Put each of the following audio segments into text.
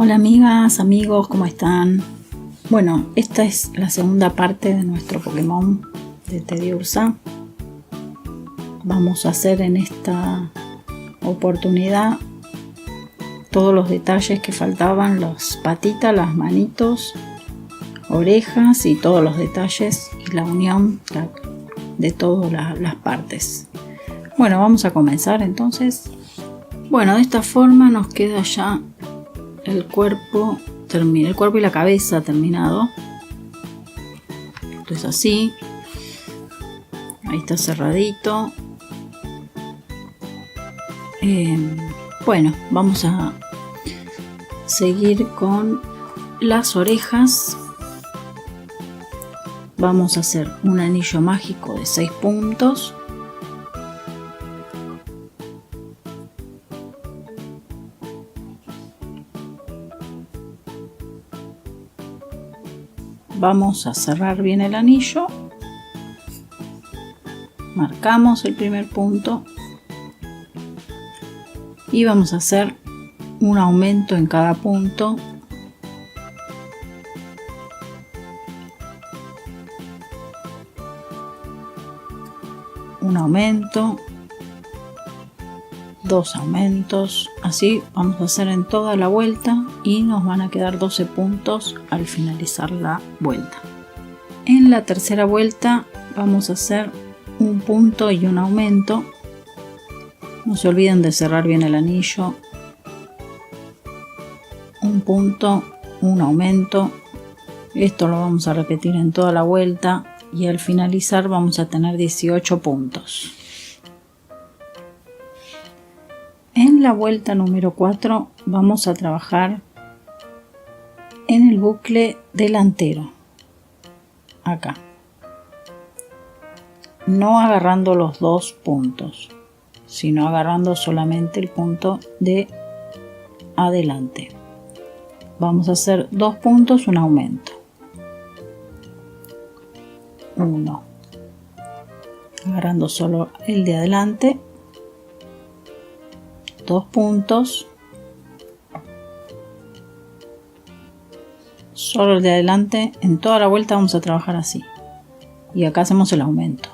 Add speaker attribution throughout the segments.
Speaker 1: Hola amigas, amigos, ¿cómo están? Bueno, esta es la segunda parte de nuestro Pokémon de Teddiursa. Vamos a hacer en esta oportunidad todos los detalles que faltaban, las patitas, las manitos, orejas y todos los detalles y la unión de todas las partes. Bueno, vamos a comenzar entonces. Bueno, de esta forma nos queda ya el cuerpo y la cabeza terminado. Esto es así. Ahí está cerradito. Bueno, vamos a seguir con las orejas. Vamos a hacer un anillo mágico de 6 puntos. Vamos a cerrar bien el anillo, marcamos el primer punto y vamos a hacer un aumento en cada punto. Un aumento, 2 aumentos, así vamos a hacer en toda la vuelta y nos van a quedar 12 puntos al finalizar la vuelta. En la tercera vuelta vamos a hacer un punto y un aumento. No se olviden de cerrar bien el anillo. Un punto, un aumento. Esto lo vamos a repetir en toda la vuelta y al finalizar vamos a tener 18 puntos. En la vuelta número 4 vamos a trabajar en el bucle delantero, acá, no agarrando los 2 puntos, sino agarrando solamente el punto de adelante. Vamos a hacer 2 puntos, un aumento, 1, agarrando solo el de adelante, 2 puntos, solo el de adelante. En toda la vuelta vamos a trabajar así y acá hacemos el aumento.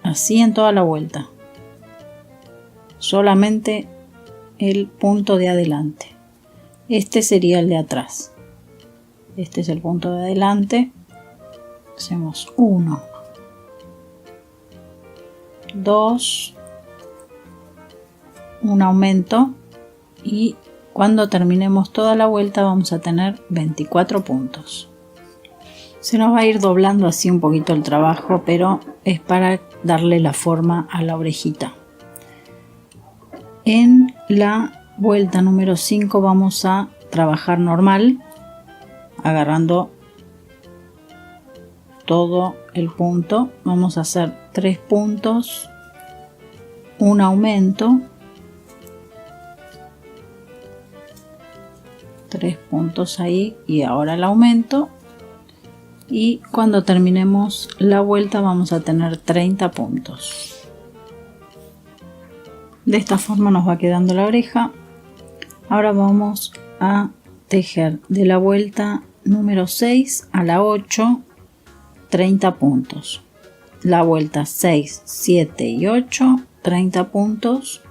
Speaker 1: Así en toda la vuelta, solamente el punto de adelante. Este sería el de atrás. Este es el punto de adelante. Hacemos 1, 2, un aumento y cuando terminemos toda la vuelta vamos a tener 24 puntos. Se nos va a ir doblando así un poquito el trabajo, pero es para darle la forma a la orejita. En la vuelta número 5 vamos a trabajar normal, agarrando todo el punto. Vamos a hacer 3 puntos, un aumento, 3 puntos ahí y ahora el aumento, y cuando terminemos la vuelta vamos a tener 30 puntos. De esta forma nos va quedando la oreja. Ahora vamos a tejer de la vuelta número 6 a la 8 30 puntos, la vuelta 6, 7 y 8 30 puntos.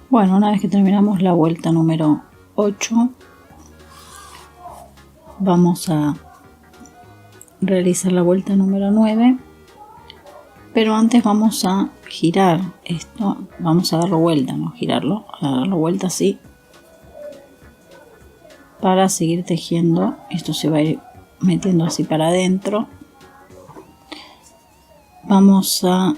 Speaker 1: Bueno, una vez que terminamos la vuelta número 8 vamos a realizar la vuelta número 9, pero antes vamos a girar esto, vamos a darlo vuelta, no girarlo, a darlo vuelta así para seguir tejiendo. Esto se va a ir metiendo así para adentro. Vamos a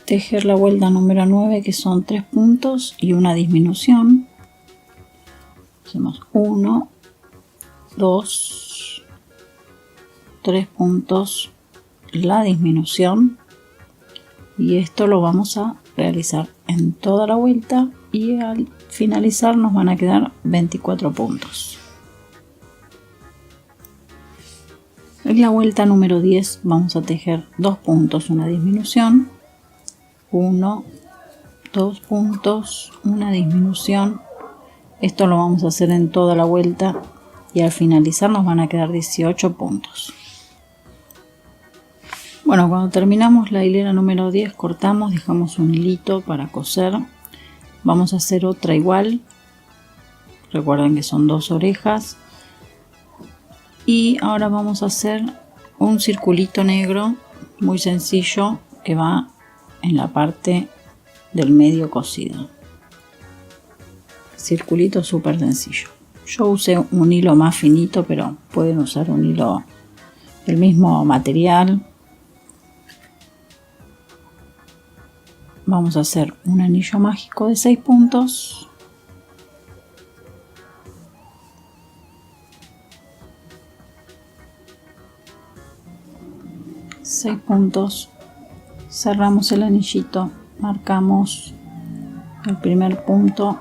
Speaker 1: tejer la vuelta número 9, que son 3 puntos y una disminución. Hacemos 1, 2, 3 puntos, la disminución, y esto lo vamos a realizar en toda la vuelta y al finalizar nos van a quedar 24 puntos. En la vuelta número 10 vamos a tejer 2 puntos, una disminución, 1, 2 puntos, una disminución. Esto lo vamos a hacer en toda la vuelta y al finalizar nos van a quedar 18 puntos. Bueno, cuando terminamos la hilera número 10 cortamos, dejamos un hilito para coser. Vamos a hacer otra igual. Recuerden que son 2 orejas. Y ahora vamos a hacer un circulito negro muy sencillo que va en la parte del medio cosido. Circulito súper sencillo. Yo usé un hilo más finito, pero pueden usar un hilo del mismo material. Vamos a hacer un anillo mágico de 6 puntos. Cerramos el anillito, marcamos el primer punto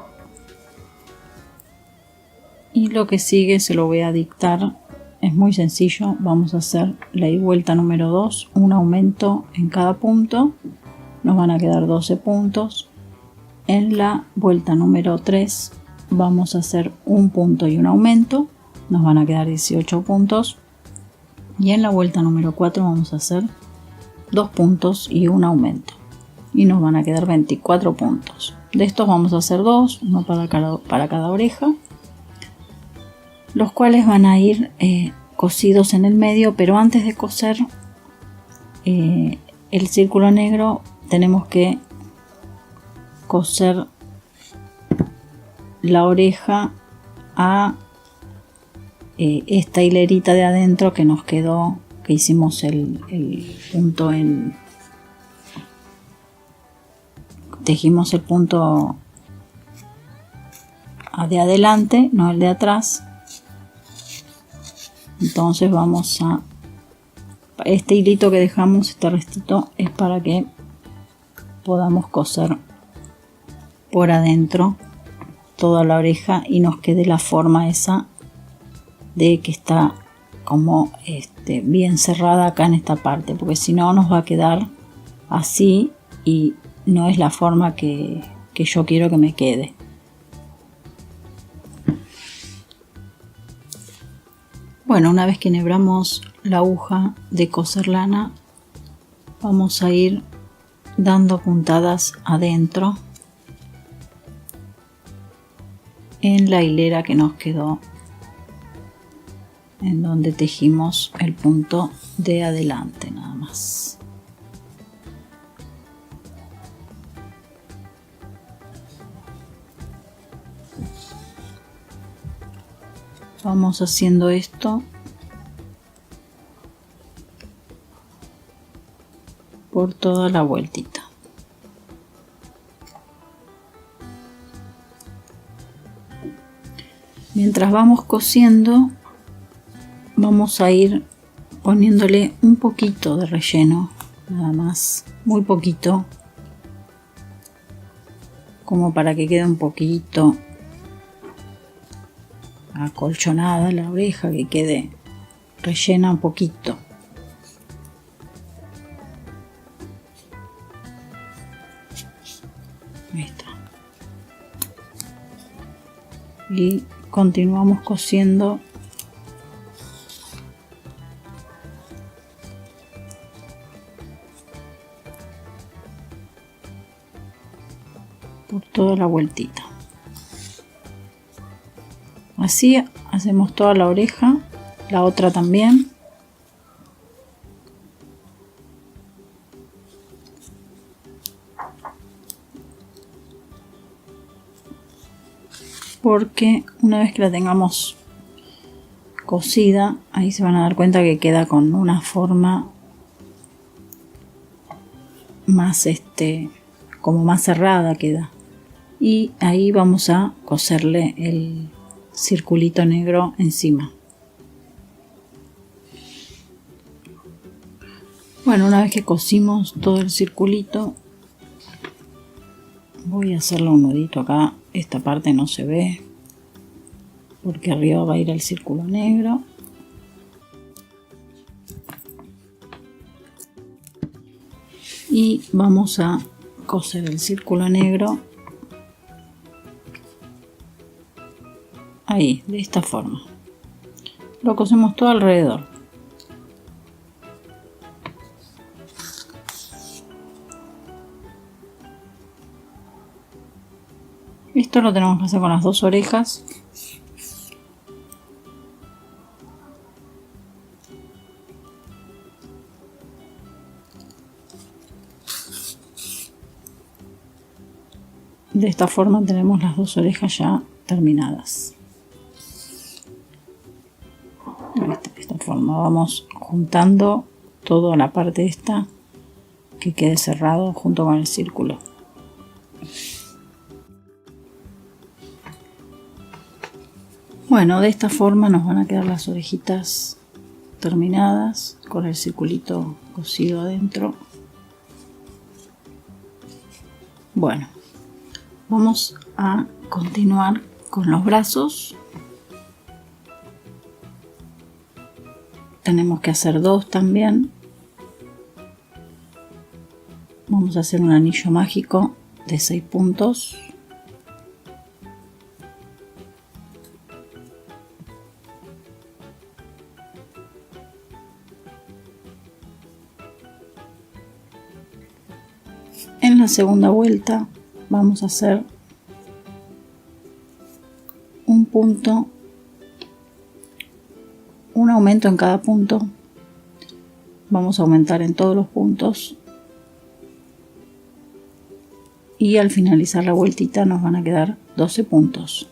Speaker 1: y lo que sigue se lo voy a dictar. Es muy sencillo. Vamos a hacer la vuelta número 2, un aumento en cada punto, nos van a quedar 12 puntos. En la vuelta número 3 vamos a hacer un punto y un aumento, nos van a quedar 18 puntos. Y en la vuelta número 4 vamos a hacer 2 puntos y un aumento y nos van a quedar 24 puntos. De estos vamos a hacer 2, uno para cada oreja, los cuales van a ir cosidos en el medio, pero antes de coser el círculo negro tenemos que coser la oreja a esta hilerita de adentro que nos quedó, que hicimos el punto en, tejimos el punto de adelante, no el de atrás. Entonces vamos a, este hilito que dejamos, este restito, es para que podamos coser por adentro toda la oreja y nos quede la forma esa de que está como bien cerrada acá en esta parte, porque si no nos va a quedar así y no es la forma que yo quiero que me quede. Bueno, una vez que enhebramos la aguja de coser lana, vamos a ir dando puntadas adentro en la hilera que nos quedó, en donde tejimos el punto de adelante nada más. Vamos haciendo esto por toda la vueltita. Mientras vamos cosiendo, vamos a ir poniéndole un poquito de relleno, nada más, muy poquito, como para que quede un poquito acolchonada la oreja, que quede rellena un poquito. Ahí está. Y continuamos cosiendo por toda la vueltita. Así hacemos toda la oreja, la otra también. Porque una vez que la tengamos cosida, ahí se van a dar cuenta que queda con una forma más como más cerrada queda. Y ahí vamos a coserle el circulito negro encima. Bueno, una vez que cosimos todo el circulito, voy a hacerle un nudito acá. Esta parte no se ve porque arriba va a ir el círculo negro. Y vamos a coser el círculo negro ahí, de esta forma. Lo cosemos todo alrededor. Esto lo tenemos que hacer con las dos orejas. De esta forma tenemos las dos orejas ya terminadas. De esta forma vamos juntando toda la parte esta que quede cerrado junto con el círculo. Bueno, de esta forma nos van a quedar las orejitas terminadas con el circulito cosido adentro. Bueno, vamos a continuar con los brazos. Tenemos que hacer dos también. Vamos a hacer un anillo mágico de 6 puntos. En la segunda vuelta vamos a hacer un punto, un aumento en cada punto. Vamos a aumentar en todos los puntos y al finalizar la vueltita nos van a quedar 12 puntos.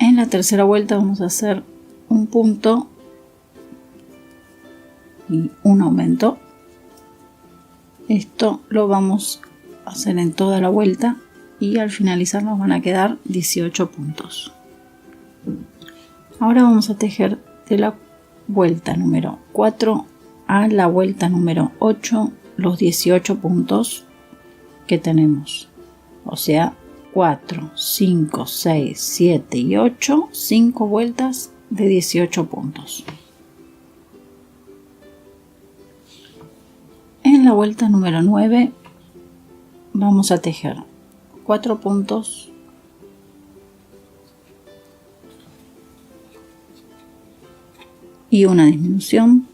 Speaker 1: En la tercera vuelta vamos a hacer un punto y un aumento. Esto lo vamos a hacer en toda la vuelta y al finalizar nos van a quedar 18 puntos. Ahora vamos a tejer de la vuelta número 4 a la vuelta número 8 los 18 puntos que tenemos, o sea 4, 5, 6, 7 y 8, 5 vueltas de 18 puntos. En la vuelta número 9 vamos a tejer 4 puntos y una disminución.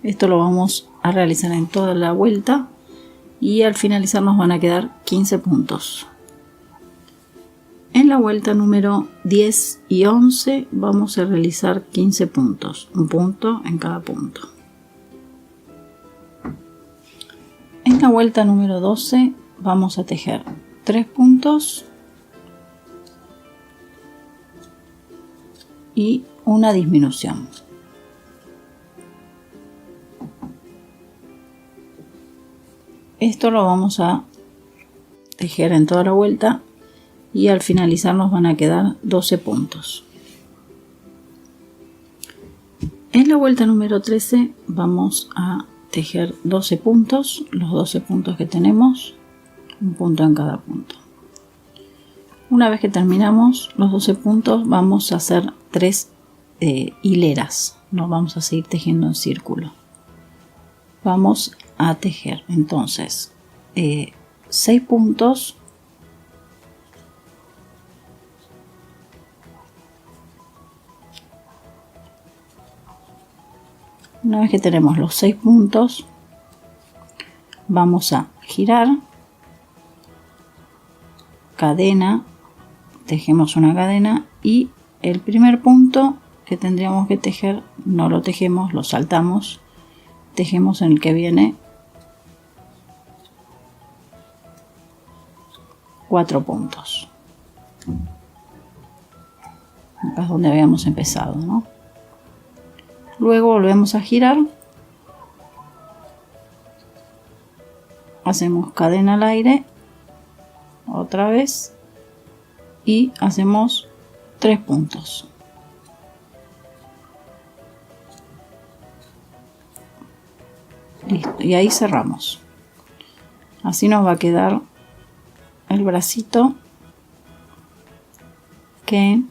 Speaker 1: Esto lo vamos a realizar en toda la vuelta y al finalizar nos van a quedar 15 puntos. En la vuelta número 10 y 11 vamos a realizar 15 puntos, un punto en cada punto. En la vuelta número 12 vamos a tejer 3 puntos y una disminución. Esto lo vamos a tejer en toda la vuelta y al finalizar nos van a quedar 12 puntos. En la vuelta número 13 vamos a tejer 12 puntos, los 12 puntos que tenemos, un punto en cada punto. Una vez que terminamos los 12 puntos vamos a hacer 3 hileras, no vamos a seguir tejiendo en círculo. Vamos a tejer entonces 6 puntos Una vez que tenemos los 6 puntos, vamos a girar, cadena, tejemos una cadena y el primer punto que tendríamos que tejer no lo tejemos, lo saltamos, tejemos en el que viene 4 puntos. Acá es donde habíamos empezado, ¿no? Luego volvemos a girar, hacemos cadena al aire otra vez y hacemos 3 puntos. Listo, y ahí cerramos. Así nos va a quedar el bracito que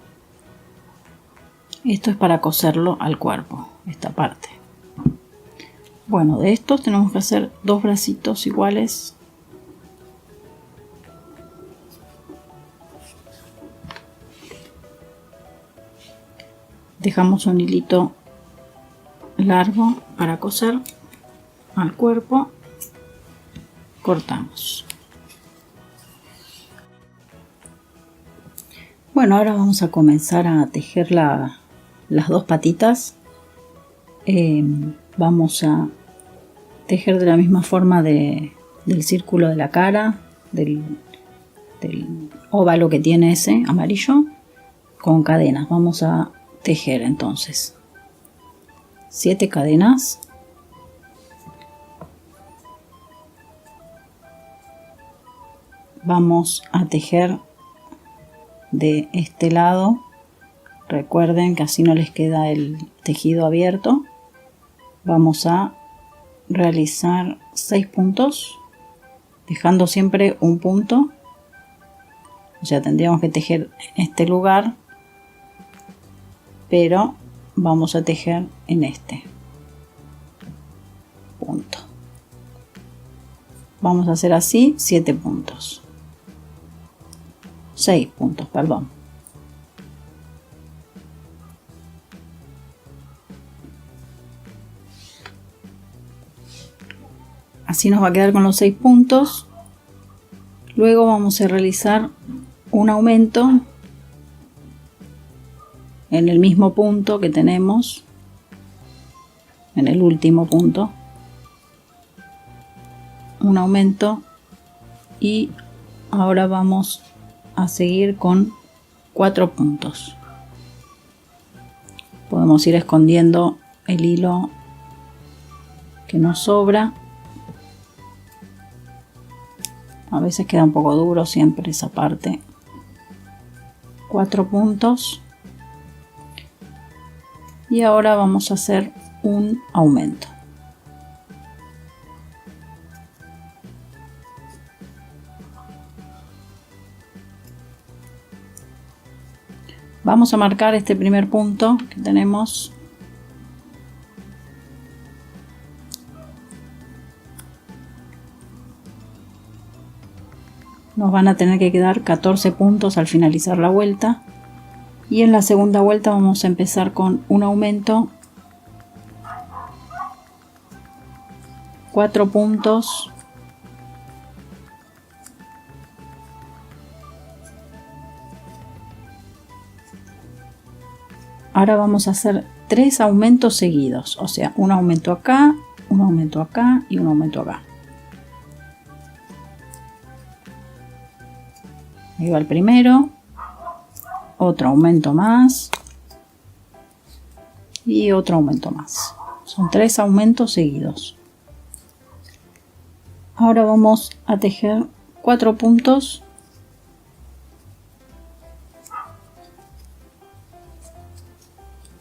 Speaker 1: Esto es para coserlo al cuerpo, esta parte. Bueno, de estos tenemos que hacer 2 bracitos iguales. Dejamos un hilito largo para coser al cuerpo. Cortamos. Bueno, ahora vamos a comenzar a tejer las 2 patitas. Vamos a tejer de la misma forma del círculo de la cara, del óvalo que tiene ese amarillo, con cadenas. Vamos a tejer entonces 7 cadenas. Vamos a tejer de este lado. Recuerden que así no les queda el tejido abierto. Vamos a realizar 6 puntos, dejando siempre un punto. O sea, tendríamos que tejer en este lugar, pero vamos a tejer en este punto. Vamos a hacer así 7 puntos. 6 puntos, perdón. Así nos va a quedar con los 6 puntos. Luego vamos a realizar un aumento en el mismo punto que tenemos, en el último punto. Un aumento, y ahora vamos a seguir con 4 puntos. Podemos ir escondiendo el hilo que nos sobra. A veces queda un poco duro siempre esa parte. 4 puntos. Y ahora vamos a hacer un aumento. Vamos a marcar este primer punto que tenemos. Nos van a tener que quedar 14 puntos al finalizar la vuelta. Y en la segunda vuelta vamos a empezar con un aumento, 4 puntos, ahora vamos a hacer 3 aumentos seguidos, o sea, un aumento acá, un aumento acá y un aumento acá. Ahí va el primero, otro aumento más y otro aumento más. Son 3 aumentos seguidos. Ahora vamos a tejer 4 puntos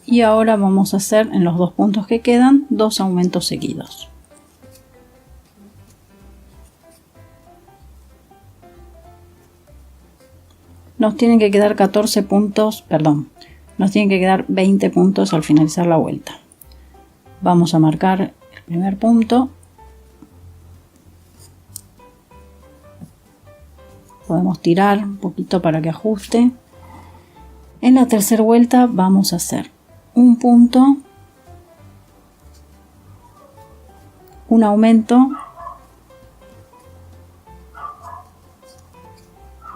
Speaker 1: y ahora vamos a hacer en los 2 puntos que quedan 2 aumentos seguidos. Nos tienen que quedar 14 puntos, perdón, nos tienen que quedar 20 puntos al finalizar la vuelta. Vamos a marcar el primer punto. Podemos tirar un poquito para que ajuste. En la tercera vuelta vamos a hacer un punto, un aumento,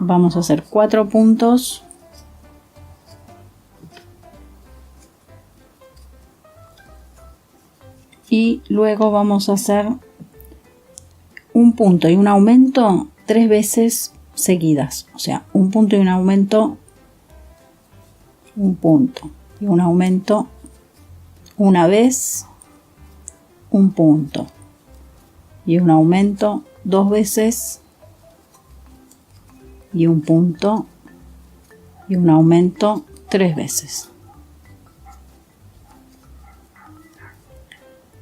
Speaker 1: vamos a hacer 4 puntos, y luego vamos a hacer un punto y un aumento 3 veces seguidas, o sea, un punto y un aumento, un punto y un aumento una vez, un punto y un aumento 2 veces y un punto y un aumento 3 veces.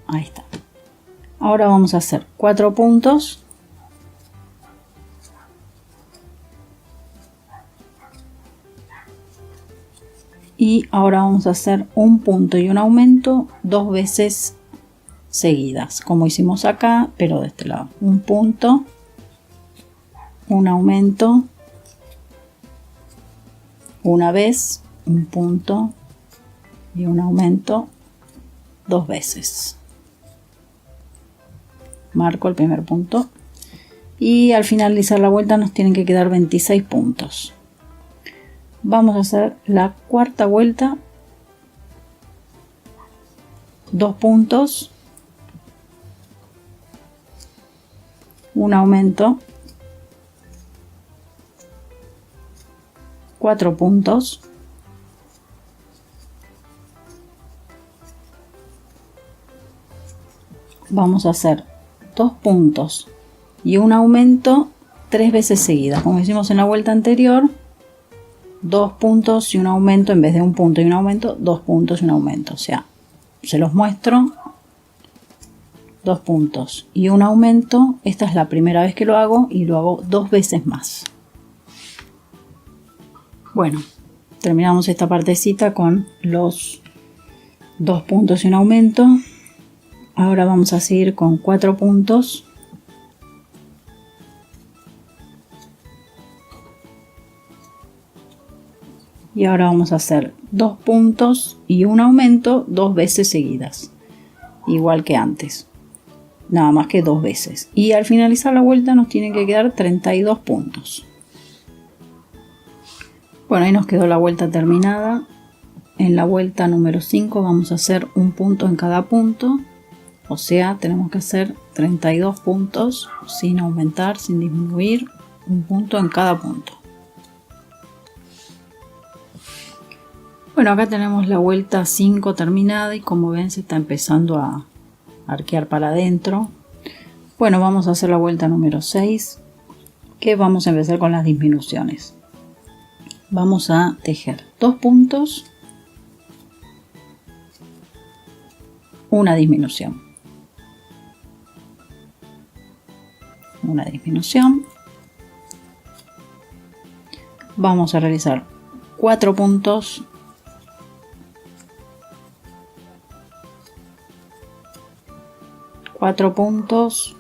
Speaker 1: Ahí está. Ahora vamos a hacer 4 puntos, Y ahora vamos a hacer un punto y un aumento 2 veces seguidas, como hicimos acá, pero de este lado. Un punto, un aumento, una vez, un punto y un aumento 2 veces. Marco el primer punto y al finalizar la vuelta nos tienen que quedar 26 puntos. Vamos a hacer la cuarta vuelta, 2 puntos, un aumento, 4 puntos, vamos a hacer 2 puntos y un aumento 3 veces seguidas, como hicimos en la vuelta anterior. 2 puntos y un aumento, en vez de un punto y un aumento, 2 puntos y un aumento. O sea, se los muestro. 2 puntos y un aumento. Esta es la primera vez que lo hago y lo hago 2 veces más. Bueno, terminamos esta partecita con los 2 puntos y un aumento. Ahora vamos a seguir con 4 puntos. Y ahora vamos a hacer 2 puntos y un aumento 2 veces seguidas. Igual que antes. Nada más que 2 veces. Y al finalizar la vuelta nos tienen que quedar 32 puntos. Bueno, ahí nos quedó la vuelta terminada. En la vuelta número 5 vamos a hacer un punto en cada punto. O sea, tenemos que hacer 32 puntos sin aumentar, sin disminuir. Un punto en cada punto. Bueno, acá tenemos la vuelta 5 terminada y como ven se está empezando a arquear para adentro. Bueno, vamos a hacer la vuelta número 6, que vamos a empezar con las disminuciones. Vamos a tejer 2 puntos, una disminución. Una disminución. Vamos a realizar 4 puntos. 4 puntos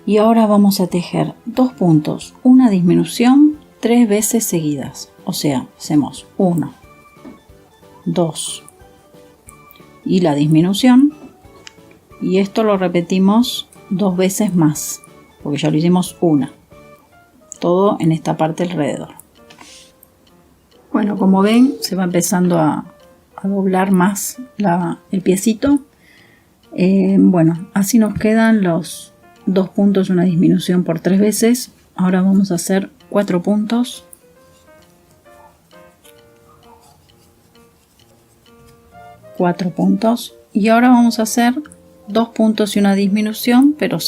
Speaker 1: y ahora vamos a tejer 2 puntos, una disminución 3 veces seguidas, o sea, hacemos 1, 2 y la disminución, y esto lo repetimos 2 veces más, porque ya lo hicimos una, todo en esta parte alrededor. Bueno, como ven se va empezando a doblar más el piecito. Bueno, así nos quedan los 2 puntos, una disminución por 3 veces. Ahora vamos a hacer 4 puntos. 4 puntos. Y ahora vamos a hacer 2 puntos y una disminución, pero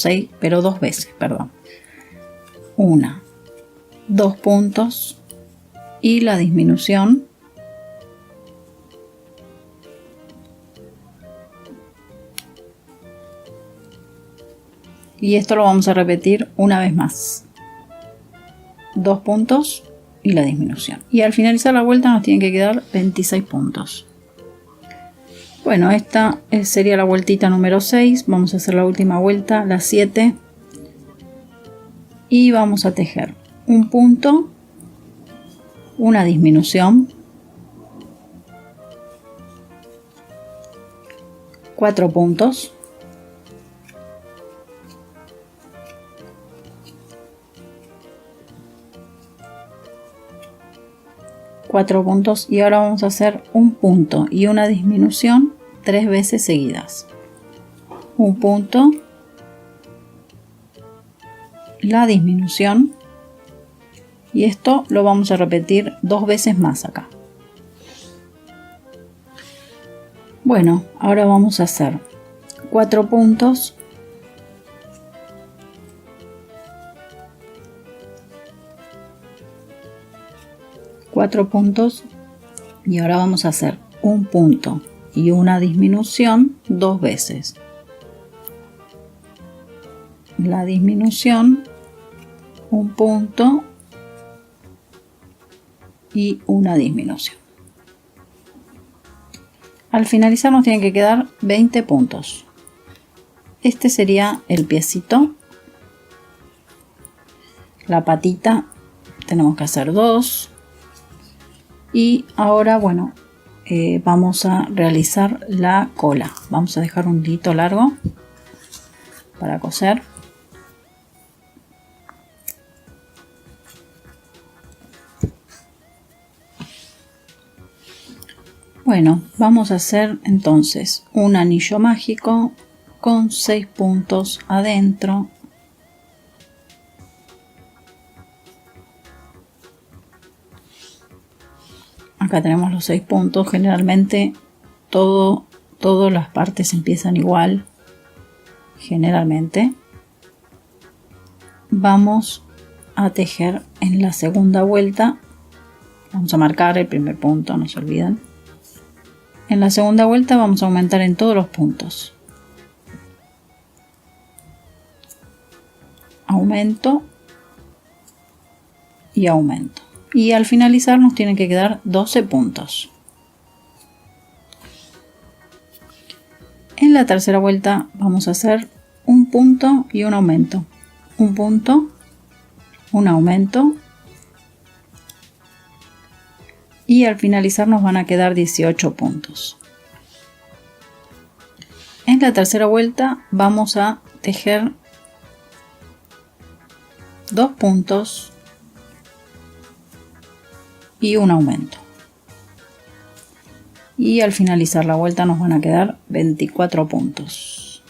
Speaker 1: 2 veces, perdón. 1, 2 puntos y la disminución. Y esto lo vamos a repetir una vez más. 2 puntos y la disminución. Y al finalizar la vuelta nos tienen que quedar 26 puntos. Bueno, esta sería la vueltita número 6. Vamos a hacer la última vuelta, la 7. Y vamos a tejer un punto, una disminución, 4 puntos, 4 puntos y ahora vamos a hacer un punto y una disminución 3 veces seguidas. Un punto, la disminución, y esto lo vamos a repetir 2 veces más acá. Bueno, ahora vamos a hacer 4 puntos, 4 puntos y ahora vamos a hacer un punto y una disminución 2 veces. La disminución, un punto y una disminución. Al finalizar nos tienen que quedar 20 puntos. Este sería el piecito. La patita tenemos que hacer 2. Y ahora, bueno, vamos a realizar la cola. Vamos a dejar un hilito largo para coser. Bueno, vamos a hacer entonces un anillo mágico con 6 puntos adentro. Acá tenemos los 6 puntos. Generalmente todas las partes empiezan igual. Generalmente vamos a tejer en la segunda vuelta. Vamos a marcar el primer punto, no se olviden. En la segunda vuelta vamos a aumentar en todos los puntos. Aumento y aumento. Y al finalizar nos tienen que quedar 12 puntos. En la tercera vuelta vamos a hacer un punto y un aumento. Un punto, un aumento. Y al finalizar nos van a quedar 18 puntos. En la tercera vuelta vamos a tejer 2 puntos y un aumento. Y al finalizar la vuelta nos van a quedar 24 puntos.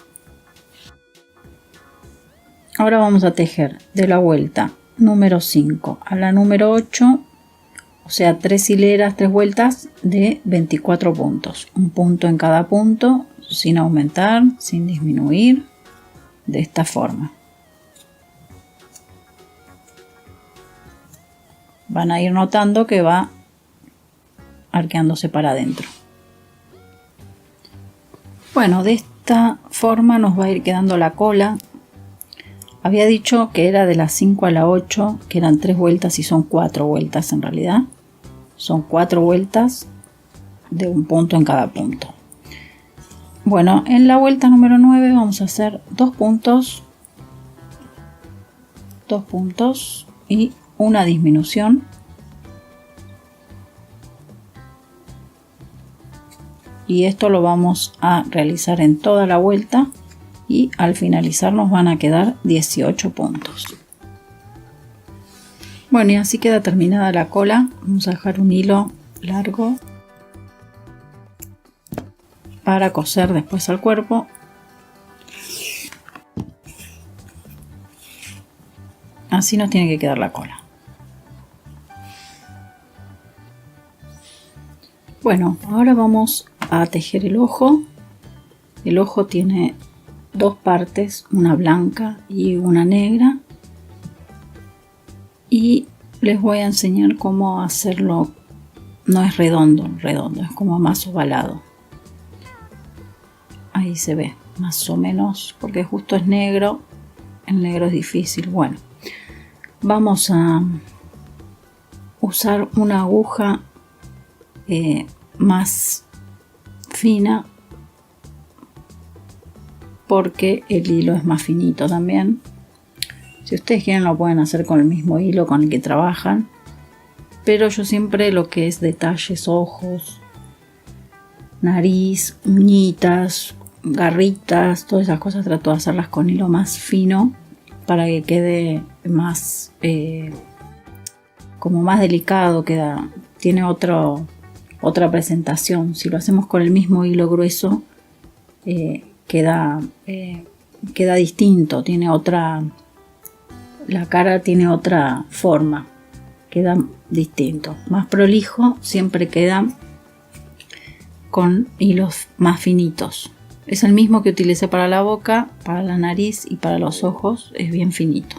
Speaker 1: Ahora vamos a tejer de la vuelta número 5 a la número 8. O sea, 3 hileras, 3 vueltas de 24 puntos. Un punto en cada punto, sin aumentar, sin disminuir, de esta forma. Van a ir notando que va arqueándose para adentro. Bueno, de esta forma nos va a ir quedando la cola. Había dicho que era de las 5 a la 8, que eran 3 vueltas y son 4 vueltas en realidad. Son 4 vueltas de un punto en cada punto. Bueno, en la vuelta número 9 vamos a hacer 2 puntos y una disminución. Y esto lo vamos a realizar en toda la vuelta y al finalizar nos van a quedar 18 puntos. Bueno, y así queda terminada la cola. Vamos a dejar un hilo largo para coser después al cuerpo. Así nos tiene que quedar la cola. Bueno, ahora vamos a tejer el ojo. El ojo tiene 2 partes, una blanca y una negra. Y les voy a enseñar cómo hacerlo. No es redondo, es como más ovalado. Ahí se ve más o menos, porque justo es negro. El negro es difícil. Bueno, vamos a usar una aguja más fina, porque el hilo es más finito también. Si ustedes quieren lo pueden hacer con el mismo hilo con el que trabajan, pero yo siempre lo que es detalles, ojos, nariz, uñitas, garritas, todas esas cosas trato de hacerlas con hilo más fino para que quede más como más delicado, tiene otra presentación. Si lo hacemos con el mismo hilo grueso queda distinto, tiene otra. La cara tiene otra forma, queda distinto, más prolijo, siempre queda con hilos más finitos. Es el mismo que utilicé para la boca, para la nariz y para los ojos, es bien finito.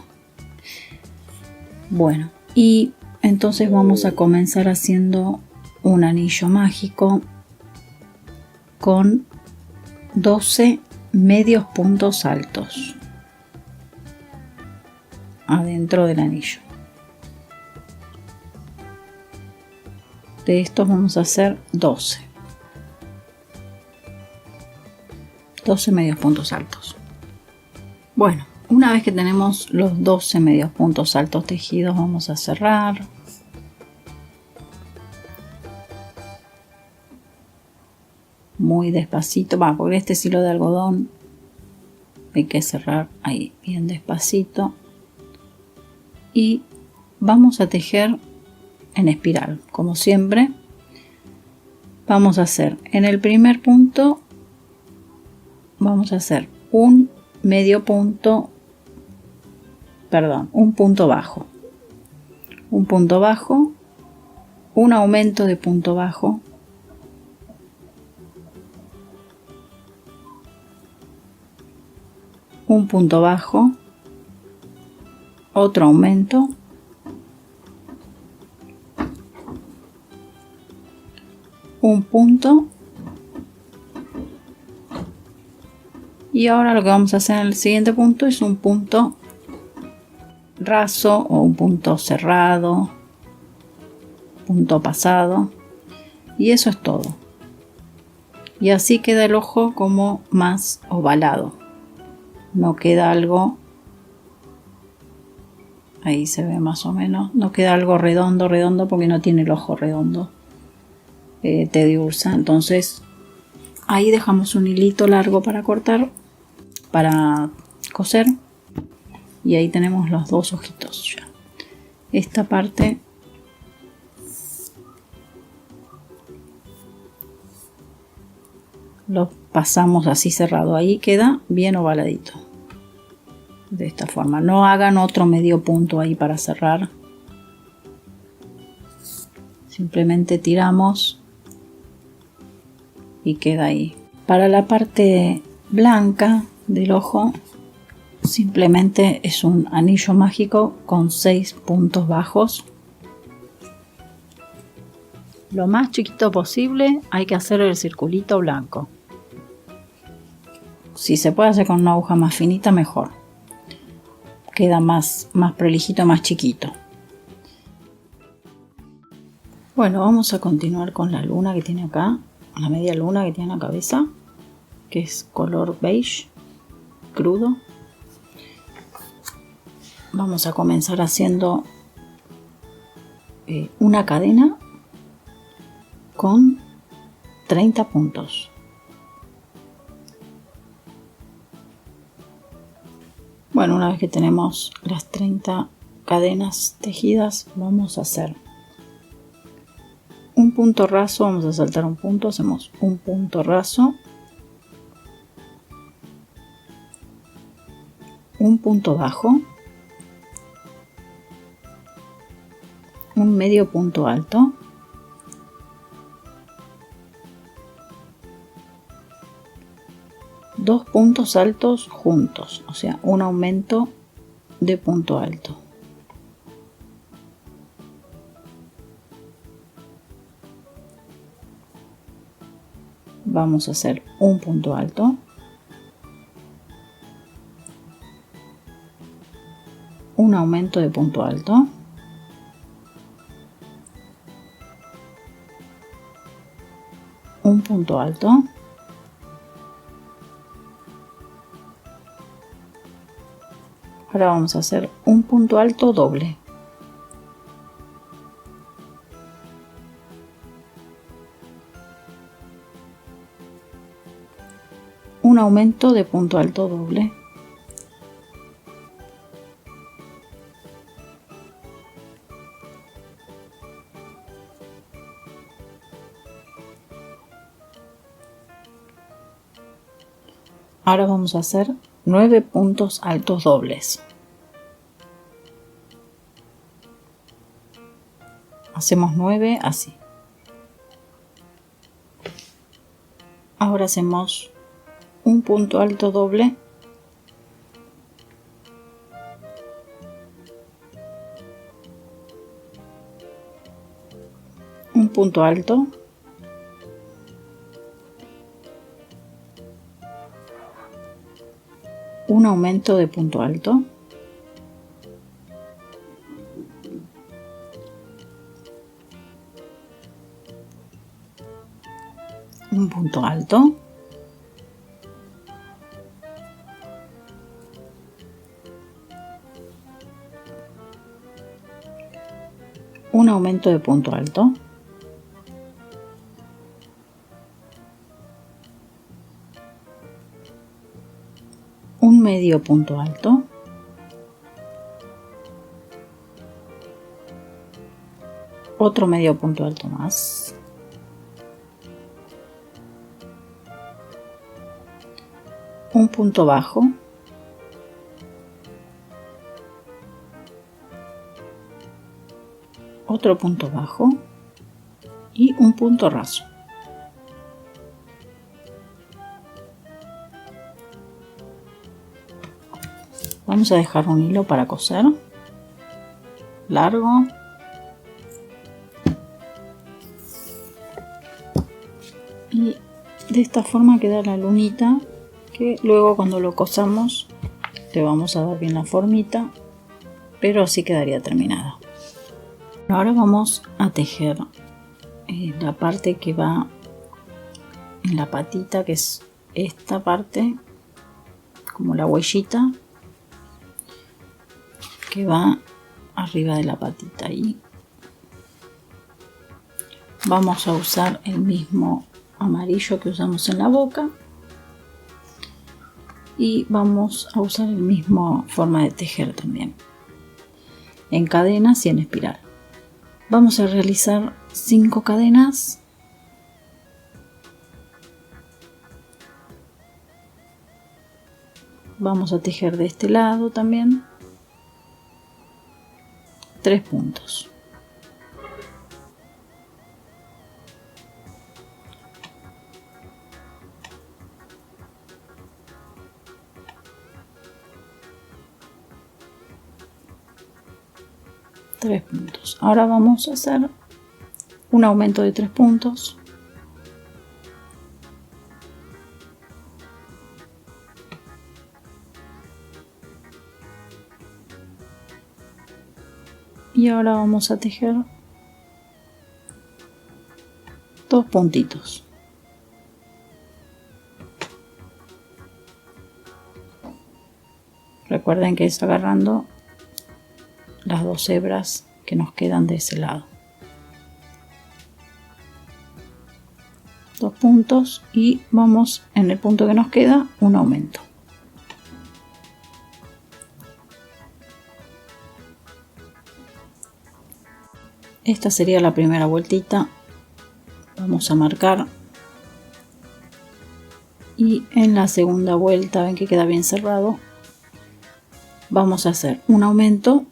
Speaker 1: Bueno, y entonces vamos a comenzar haciendo un anillo mágico con 12 medios puntos altos adentro del anillo. De estos vamos a hacer 12. 12 medios puntos altos. Bueno, una vez que tenemos los 12 medios puntos altos tejidos, vamos a cerrar. Muy despacito, porque este es hilo de algodón, hay que cerrar ahí bien despacito. Y vamos a tejer en espiral, como siempre. Vamos a hacer en el primer punto, vamos a hacer un punto bajo, un aumento de punto bajo, un punto bajo, otro aumento, un punto, y ahora lo que vamos a hacer en el siguiente punto es un punto raso o un punto cerrado, punto pasado, y eso es todo. Y así queda el ojo como más ovalado, no queda algo, ahí se ve más o menos, no queda algo redondo porque no tiene el ojo redondo. Teddy Ursa. Entonces ahí dejamos un hilito largo para cortar, para coser, y ahí tenemos los dos ojitos ya. Esta parte lo pasamos así cerrado, ahí queda bien ovaladito de esta forma. No hagan otro medio punto ahí para cerrar, simplemente tiramos y queda ahí. Para la parte blanca del ojo simplemente es un anillo mágico con 6 puntos bajos, lo más chiquito posible. Hay que hacer el circulito blanco, si se puede hacer con una aguja más finita mejor, queda más prolijito, más chiquito. Bueno, vamos a continuar con la luna que tiene acá, la media luna que tiene en la cabeza, que es color beige crudo. Vamos a comenzar haciendo una cadena con 30 puntos. Bueno, una vez que tenemos las 30 cadenas tejidas, vamos a hacer un punto raso, vamos a saltar un punto, hacemos un punto raso, un punto bajo, un medio punto alto, dos puntos altos juntos, o sea, un aumento de punto alto. Vamos a hacer un punto alto, un aumento de punto alto, un punto alto, ahora vamos a hacer un punto alto doble, un aumento de punto alto doble, ahora vamos a hacer 9 puntos altos dobles. Hacemos 9 así. Ahora hacemos un punto alto doble, un punto alto, un aumento de punto alto, un punto alto, aumento de punto alto, un medio punto alto, otro medio punto alto más, un punto bajo, otro punto bajo y un punto raso. Vamos a dejar un hilo para coser largo. Y de esta forma queda la lunita, que luego cuando lo cosamos le vamos a dar bien la formita, pero así quedaría terminada. Ahora vamos a tejer la parte que va en la patita, que es esta parte, como la huellita que va arriba de la patita, y vamos a usar el mismo amarillo que usamos en la boca y vamos a usar el mismo forma de tejer también, en cadenas y en espiral. Vamos a realizar 5 cadenas. Vamos a tejer de este lado también 3 puntos. Tres puntos. Ahora vamos a hacer un aumento de 3 puntos. Y ahora vamos a tejer 2 puntitos. Recuerden que es agarrando las 2 hebras que nos quedan de ese lado. 2 puntos y vamos en el punto que nos queda un aumento. Esta sería la primera vueltita. Vamos a marcar y en la segunda vuelta, ven que queda bien cerrado, vamos a hacer un aumento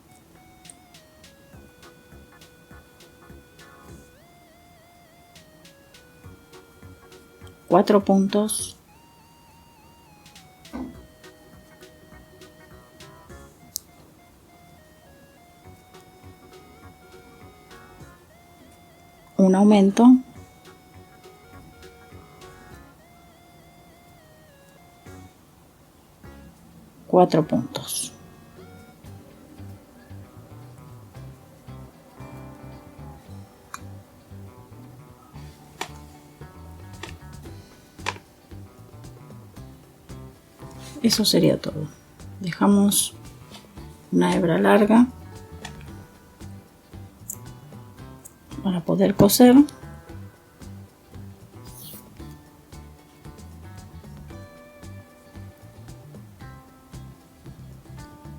Speaker 1: cuatro puntos, un aumento, cuatro puntos. Eso sería todo. Dejamos una hebra larga para poder coser.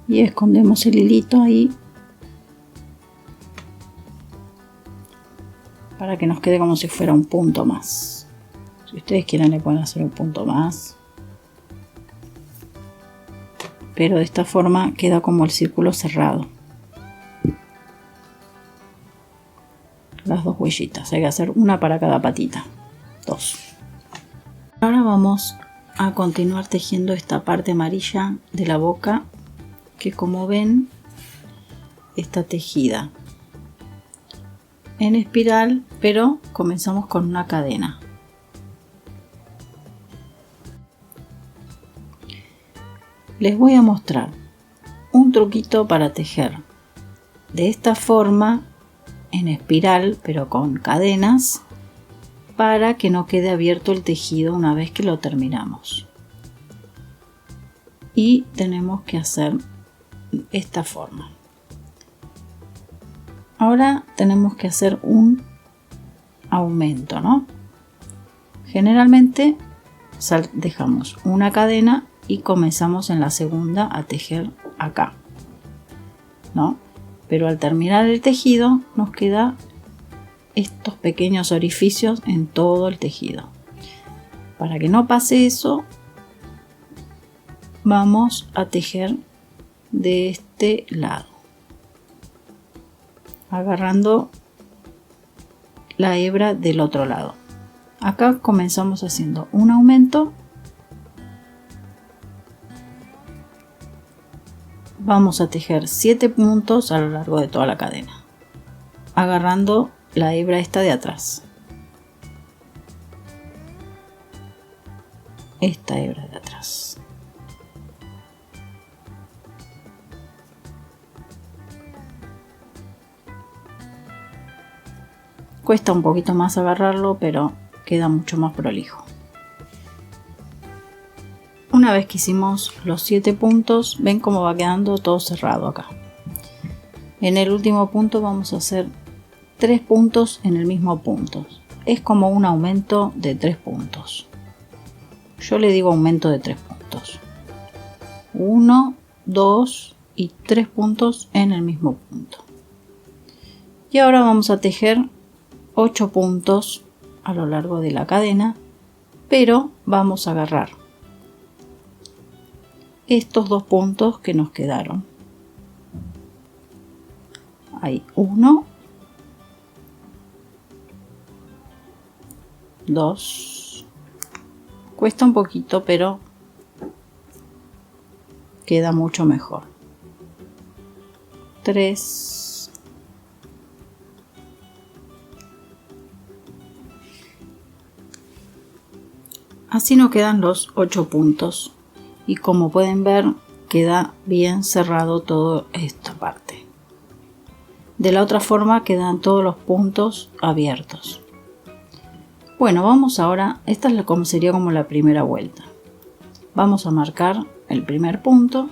Speaker 1: Y escondemos el hilito ahí para que nos quede como si fuera un punto más. Si ustedes quieren le pueden hacer un punto más, pero de esta forma queda como el círculo cerrado. Las dos huellitas, hay que hacer una para cada patita, dos. Ahora vamos a continuar tejiendo esta parte amarilla de la boca, que como ven está tejida en espiral, pero comenzamos con una cadena. Les voy a mostrar un truquito para tejer de esta forma en espiral, pero con cadenas, para que no quede abierto el tejido una vez que lo terminamos. Y tenemos que hacer esta forma. Ahora tenemos que hacer un aumento, ¿no? Generalmente dejamos una cadena y comenzamos en la segunda a tejer acá, ¿no? Pero al terminar el tejido nos queda estos pequeños orificios en todo el tejido. Para que no pase eso, vamos a tejer de este lado, agarrando la hebra del otro lado. Acá comenzamos haciendo un aumento, vamos a tejer 7 puntos a lo largo de toda la cadena, agarrando la hebra esta de atrás, esta hebra de atrás. Cuesta un poquito más agarrarlo, pero queda mucho más prolijo. Una vez que hicimos los 7 puntos, ven cómo va quedando todo cerrado acá. En el último punto vamos a hacer 3 puntos en el mismo punto. Es como un aumento de 3 puntos. Yo le digo aumento de 3 puntos. 1, 2 y 3 puntos en el mismo punto. Y ahora vamos a tejer 8 puntos a lo largo de la cadena, pero vamos a agarrar estos 2 puntos que nos quedaron. Hay 1, 2, cuesta un poquito, pero queda mucho mejor. 3, así nos quedan los 8 puntos y como pueden ver queda bien cerrado toda esta parte. De la otra forma quedan todos los puntos abiertos. Bueno, vamos ahora, esta es como sería como la primera vuelta. Vamos a marcar el primer punto.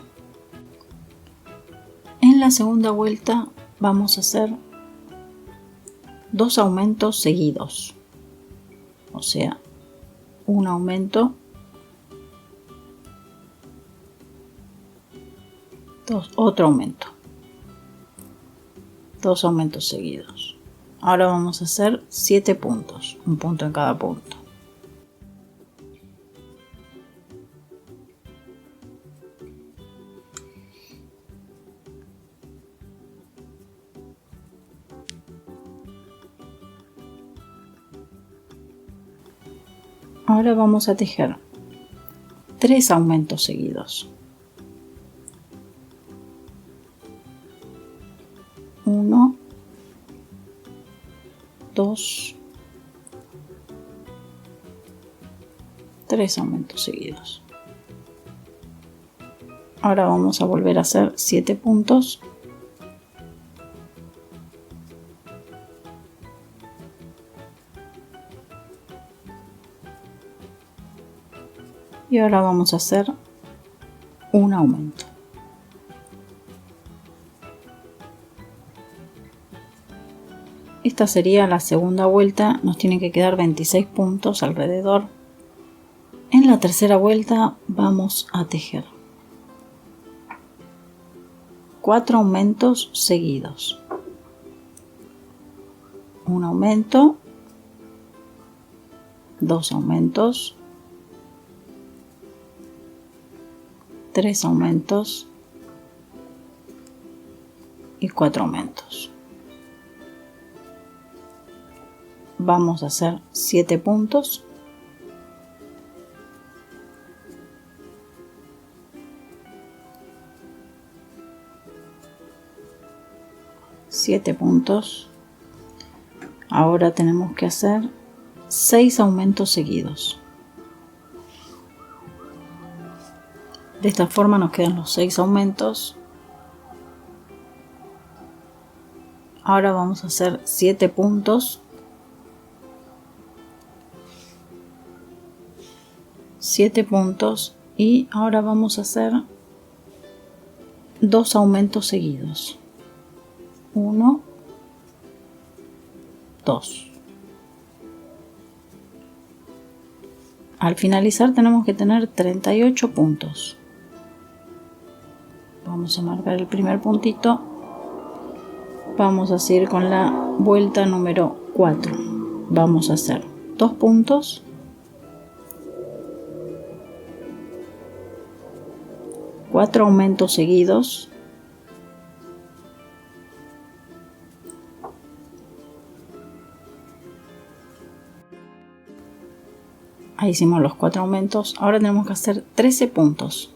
Speaker 1: En la segunda vuelta vamos a hacer 2 aumentos seguidos, o sea, un aumento, 2, otro aumento, 2 aumentos seguidos. Ahora vamos a hacer 7 puntos, un punto en cada punto. Ahora vamos a tejer 3 aumentos seguidos. 1, 2, 3 aumentos seguidos. Ahora vamos a volver a hacer 7 puntos. Y ahora vamos a hacer un aumento. Esta sería la segunda vuelta, nos tienen que quedar 26 puntos alrededor. En la tercera vuelta vamos a tejer 4 aumentos seguidos. Un aumento, 2 aumentos, 3 aumentos y 4 aumentos. Vamos a hacer 7 puntos. Ahora tenemos que hacer 6 aumentos seguidos. De esta forma nos quedan los 6 aumentos. Ahora vamos a hacer 7 puntos. 7 puntos y ahora vamos a hacer 2 aumentos seguidos. 1, 2. Al finalizar tenemos que tener 38 puntos. Vamos a marcar el primer puntito. Vamos a seguir con la vuelta número 4. Vamos a hacer 2 puntos, 4 aumentos seguidos, ahí hicimos los 4 aumentos. Ahora tenemos que hacer 13 puntos,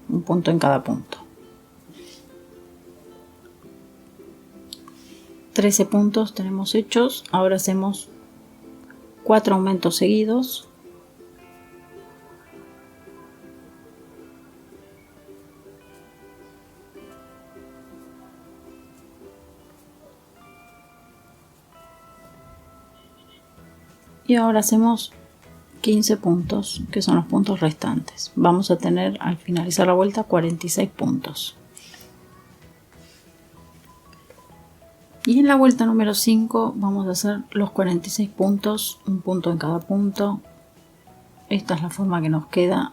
Speaker 1: un punto en cada punto. 13 puntos tenemos hechos. Ahora hacemos 4 aumentos seguidos, y ahora hacemos 15 puntos, que son los puntos restantes. Vamos a tener al finalizar la vuelta 46 puntos. Y en la vuelta número 5 vamos a hacer los 46 puntos, un punto en cada punto. Esta es la forma que nos queda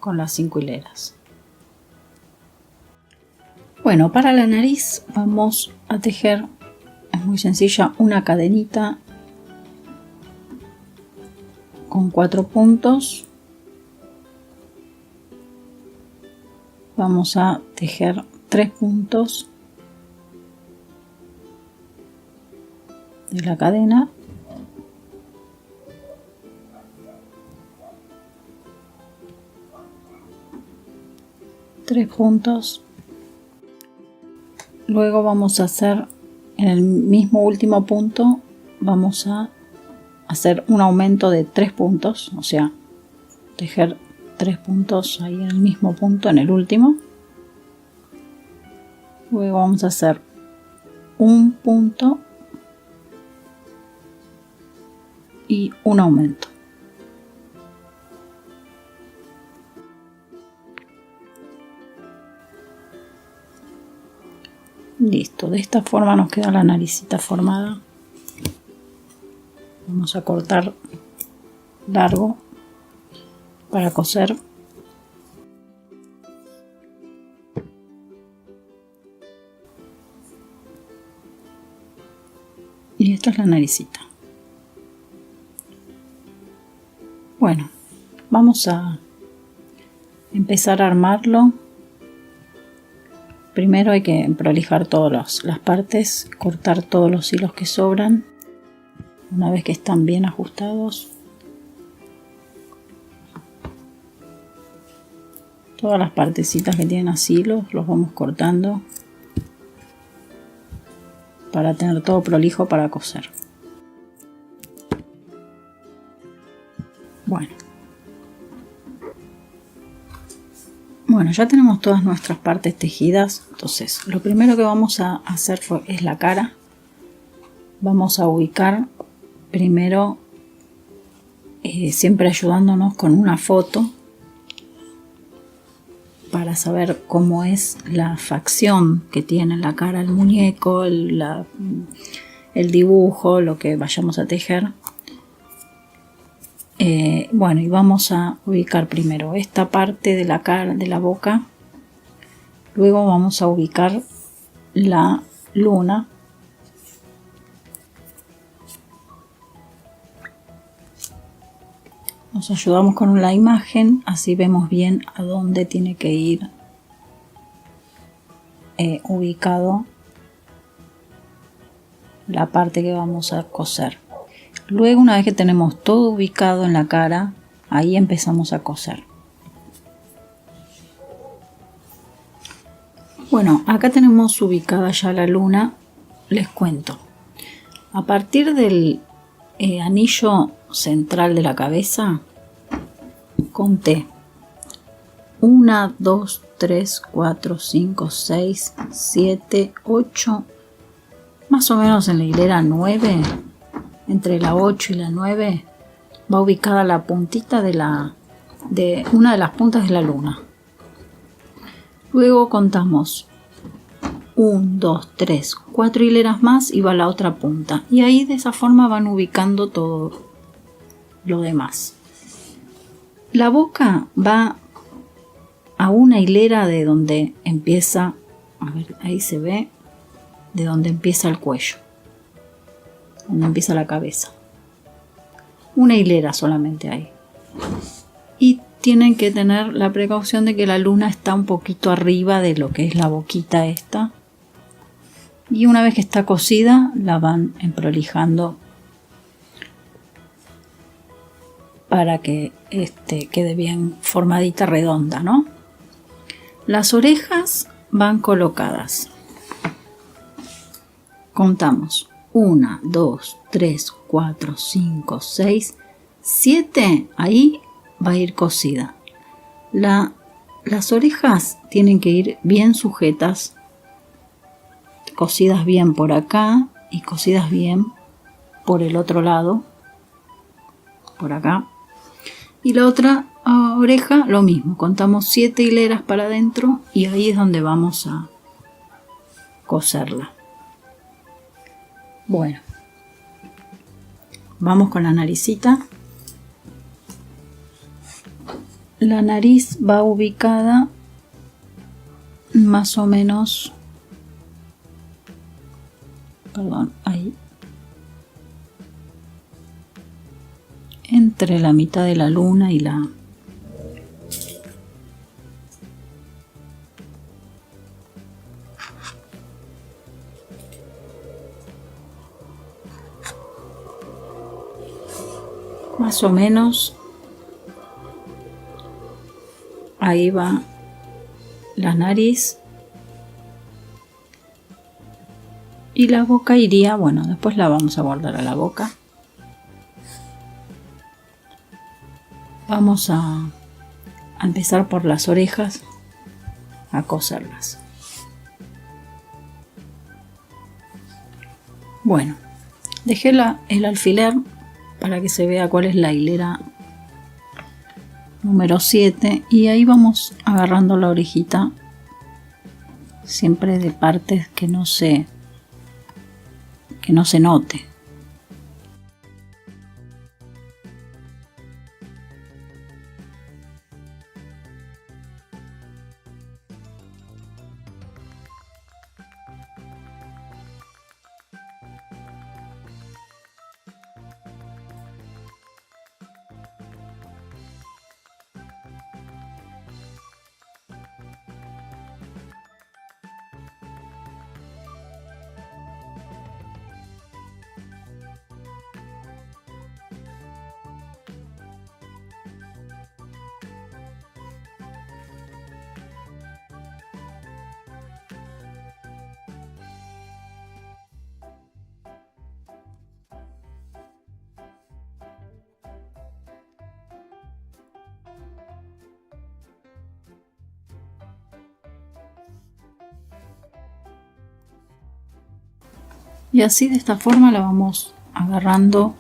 Speaker 1: con las 5 hileras. Bueno, para la nariz vamos a tejer, es muy sencilla, una cadenita con 4 puntos. Vamos a tejer 3 puntos de la cadena, tres puntos. Luego vamos a hacer en el mismo último punto, vamos a hacer un aumento de 3 puntos, o sea, tejer 3 puntos ahí en el mismo punto, en el último. Luego vamos a hacer un punto y un aumento. Listo, de esta forma nos queda la naricita formada. Vamos a cortar largo para coser. Y esta es la naricita. Bueno, vamos a empezar a armarlo. Primero hay que prolijar todas las partes, cortar todos los hilos que sobran. Una vez que están bien ajustados, todas las partecitas que tienen así hilos los vamos cortando para tener todo prolijo para coser. Bueno, ya tenemos todas nuestras partes tejidas. Entonces, lo primero que vamos a hacer es la cara. Vamos a ubicar primero, siempre ayudándonos con una foto para saber cómo es la facción que tiene la cara el muñeco, el dibujo, lo que vayamos a tejer. Bueno, y vamos a ubicar primero esta parte de la cara, de la boca. Luego vamos a ubicar la luna. Nos ayudamos con la imagen, así vemos bien a dónde tiene que ir ubicado la parte que vamos a coser. Luego, una vez que tenemos todo ubicado en la cara, ahí empezamos a coser. Bueno, acá tenemos ubicada ya la luna. Les cuento. A partir del anillo central de la cabeza, conté 1, 2, 3, 4, 5, 6, 7, 8, más o menos en la hilera 9. Entre la 8 y la 9 va ubicada la puntita de una de las puntas de la luna. Luego contamos 1, 2, 3, 4 hileras más y va a la otra punta. Y ahí de esa forma van ubicando todo lo demás. La boca va a una hilera de donde empieza, a ver, ahí se ve, de donde empieza el cuello, donde empieza la cabeza. Una hilera solamente hay. Y tienen que tener la precaución de que la luna está un poquito arriba de lo que es la boquita esta. Y una vez que está cosida, la van emprolijando para que quede bien formadita, redonda, ¿no? Las orejas van colocadas. Contamos 1, 2, 3, 4, 5, 6, 7. Ahí va a ir cosida. Las orejas tienen que ir bien sujetas, cosidas bien por acá y cosidas bien por el otro lado, por acá. Y la otra oreja lo mismo, contamos 7 hileras para adentro y ahí es donde vamos a coserla. Bueno, vamos con la naricita. La nariz va ubicada más o menos, ahí, entre la mitad de la luna y la más o menos ahí va la nariz. Y la boca iría, bueno, después la vamos a guardar a la boca. Vamos a empezar por las orejas, a coserlas. Bueno, dejé el alfiler para que se vea cuál es la hilera número 7 y ahí vamos agarrando la orejita, siempre de partes que no se note. Y así de esta forma la vamos agarrando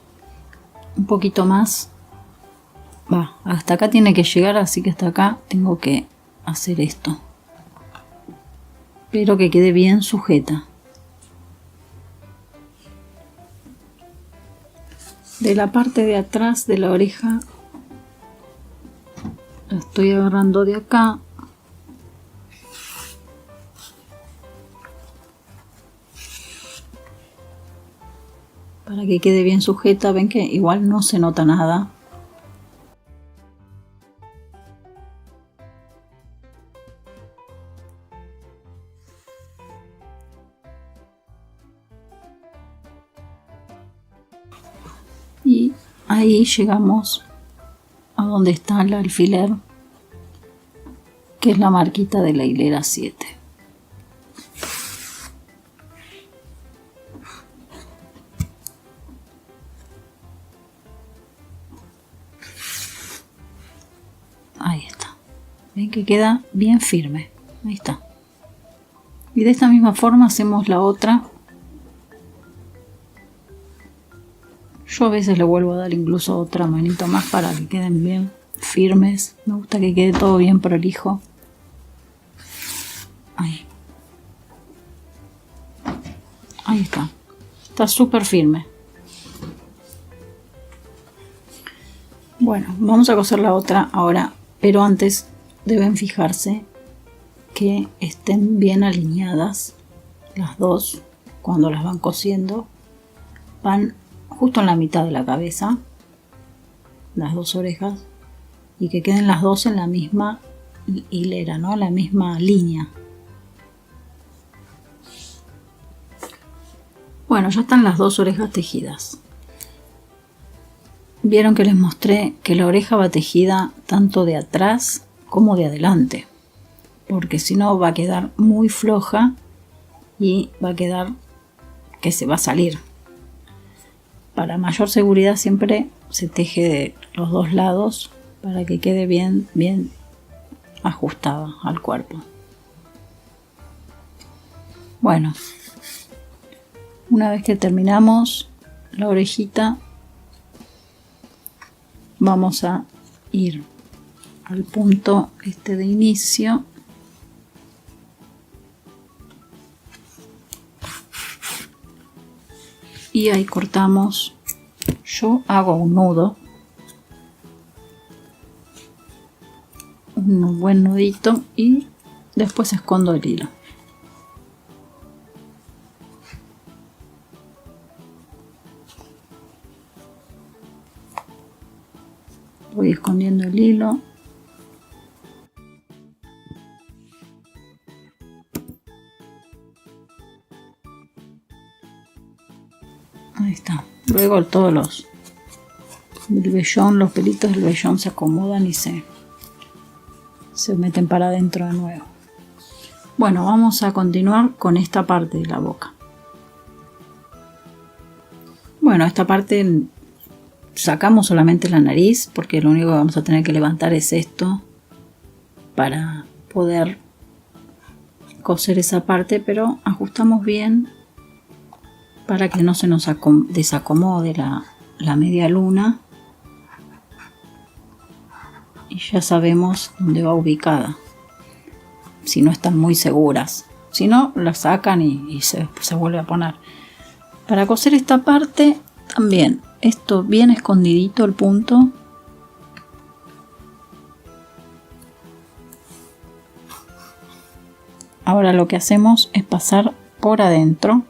Speaker 1: un poquito más. Hasta acá tiene que llegar, así que hasta acá tengo que hacer esto. Pero que quede bien sujeta. De la parte de atrás de la oreja la estoy agarrando de acá. Para que quede bien sujeta. Ven que igual no se nota nada. Y ahí llegamos a donde está el alfiler, que es la marquita de la hilera 7. Ahí está. Ven que queda bien firme. Ahí está. Y de esta misma forma hacemos la otra. Yo a veces le vuelvo a dar incluso otra manito más para que queden bien firmes. Me gusta que quede todo bien prolijo. Ahí. Ahí está. Está súper firme. Bueno, vamos a coser la otra ahora, pero antes deben fijarse que estén bien alineadas las dos. Cuando las van cosiendo, van justo en la mitad de la cabeza, las dos orejas, y que queden las dos en la misma hilera, ¿no? La misma línea. Bueno, ya están las dos orejas tejidas. Vieron que les mostré que la oreja va tejida tanto de atrás como de adelante, porque si no va a quedar muy floja y va a quedar que se va a salir. Para mayor seguridad siempre se teje de los dos lados para que quede bien ajustada al cuerpo. Bueno, una vez que terminamos la orejita, vamos a ir al punto de inicio y ahí cortamos. Yo hago un nudo, un buen nudito, y después escondo el hilo. Voy escondiendo el hilo. Ahí está. Luego todos el vellón, los pelitos del vellón se acomodan y se meten para adentro de nuevo. Bueno, vamos a continuar con esta parte de la boca. Bueno, esta parte sacamos solamente la nariz, porque lo único que vamos a tener que levantar es esto para poder coser esa parte, pero ajustamos bien para que no se nos desacomode la media luna, y ya sabemos dónde va ubicada, si no están muy seguras. Si no, la sacan y se vuelve a poner. Para coser esta parte también, esto bien escondidito el punto. Ahora lo que hacemos es pasar por adentro,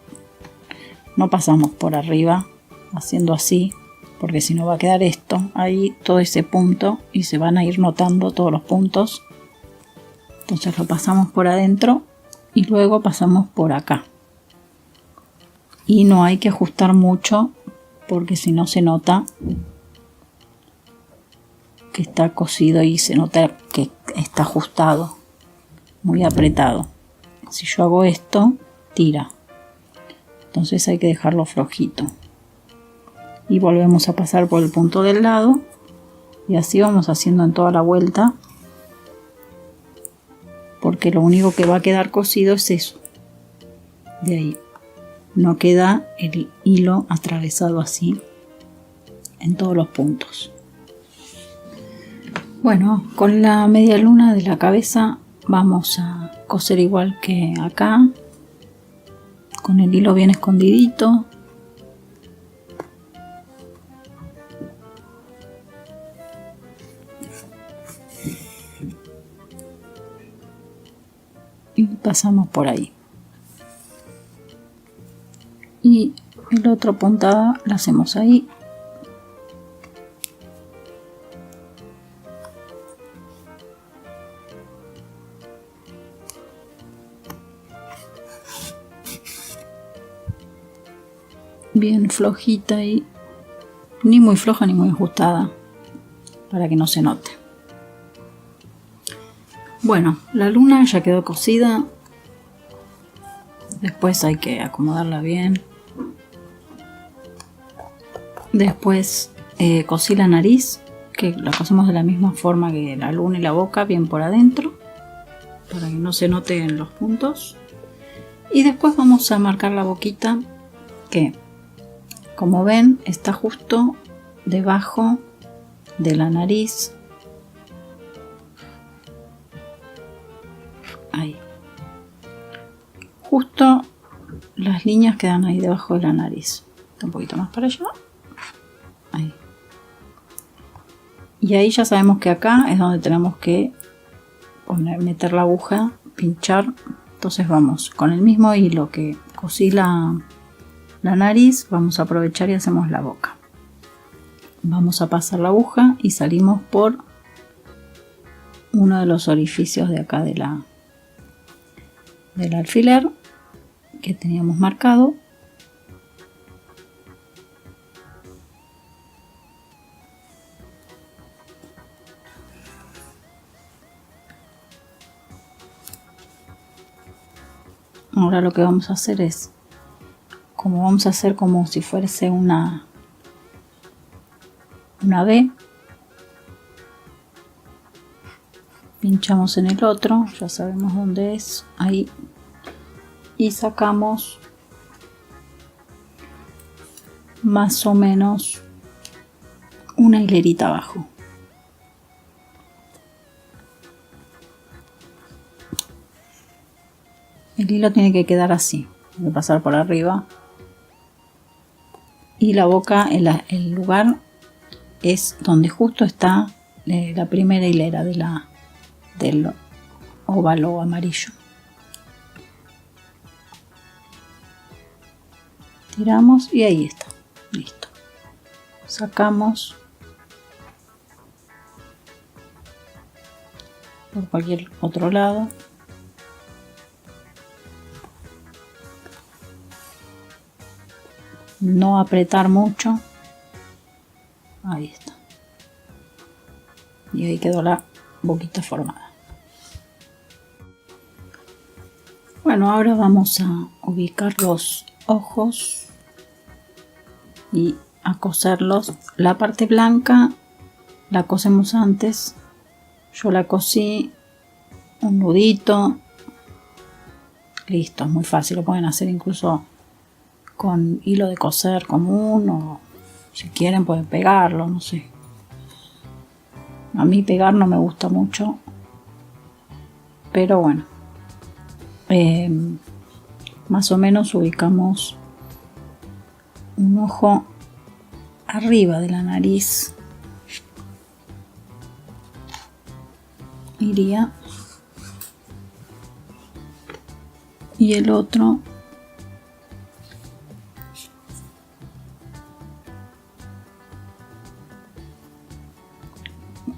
Speaker 1: no pasamos por arriba haciendo así, porque si no va a quedar esto ahí, todo ese punto, y se van a ir notando todos los puntos. Entonces lo pasamos por adentro y luego pasamos por acá, y no hay que ajustar mucho, porque si no se nota que está cosido y se nota que está ajustado, muy apretado. Si yo hago esto, tira. Entonces hay que dejarlo flojito. Y volvemos a pasar por el punto del lado, y así vamos haciendo en toda la vuelta, porque lo único que va a quedar cosido es eso. De ahí no queda el hilo atravesado así en todos los puntos. Bueno, con la media luna de la cabeza vamos a coser igual que acá, con el hilo bien escondidito. Y pasamos por ahí. Y la otra puntada la hacemos ahí. Bien flojita y ni muy floja ni muy ajustada, para que no se note. Bueno, la luna ya quedó cosida. Después hay que acomodarla bien. Después cosí la nariz, que la cosemos de la misma forma que la luna y la boca, bien por adentro, para que no se noten los puntos. Y después vamos a marcar la boquita, que como ven está justo debajo de la nariz. Ahí. Justo las líneas quedan ahí debajo de la nariz. Un poquito más para allá. Ahí. Y ahí ya sabemos que acá es donde tenemos que meter la aguja, pinchar. Entonces vamos con el mismo hilo que cosí la nariz, vamos a aprovechar y hacemos la boca. Vamos a pasar la aguja y salimos por uno de los orificios de acá del alfiler que teníamos marcado. Ahora lo que vamos a hacer es, vamos a hacer como si fuese una V, pinchamos en el otro, ya sabemos dónde es, ahí, y sacamos más o menos una hilerita abajo. El hilo tiene que quedar así, tiene que pasar por arriba. Y la boca, el lugar es donde justo está la primera hilera del óvalo amarillo. Tiramos y ahí está, listo. Sacamos por cualquier otro lado. No apretar mucho. Ahí está. Y ahí quedó la boquita formada. Bueno, ahora vamos a ubicar los ojos y a coserlos. La parte blanca la cosemos antes. Yo la cosí un nudito. Listo, es muy fácil. Lo pueden hacer incluso con hilo de coser común, o si quieren pueden pegarlo, no sé. A mí pegar no me gusta mucho, pero bueno, más o menos ubicamos un ojo arriba de la nariz, iría, y el otro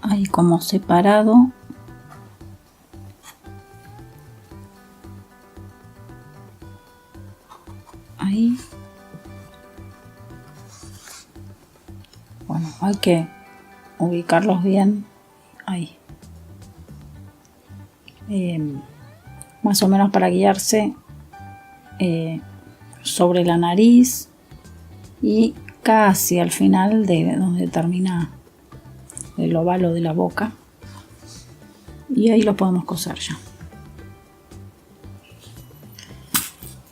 Speaker 1: ahí como separado. Ahí. Bueno, hay que ubicarlos bien ahí. Más o menos para guiarse sobre la nariz y casi al final de donde termina el óvalo de la boca, y ahí lo podemos coser ya.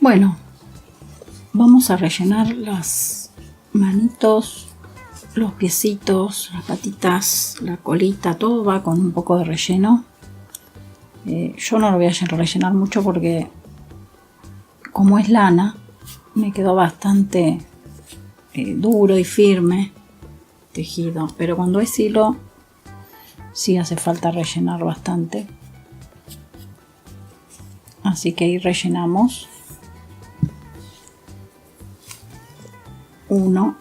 Speaker 1: Bueno, vamos a rellenar las manitos, los piecitos, las patitas, la colita, todo va con un poco de relleno. Yo no lo voy a rellenar mucho porque como es lana me quedó bastante duro y firme tejido, pero cuando es hilo sí hace falta rellenar bastante, así que ahí rellenamos uno,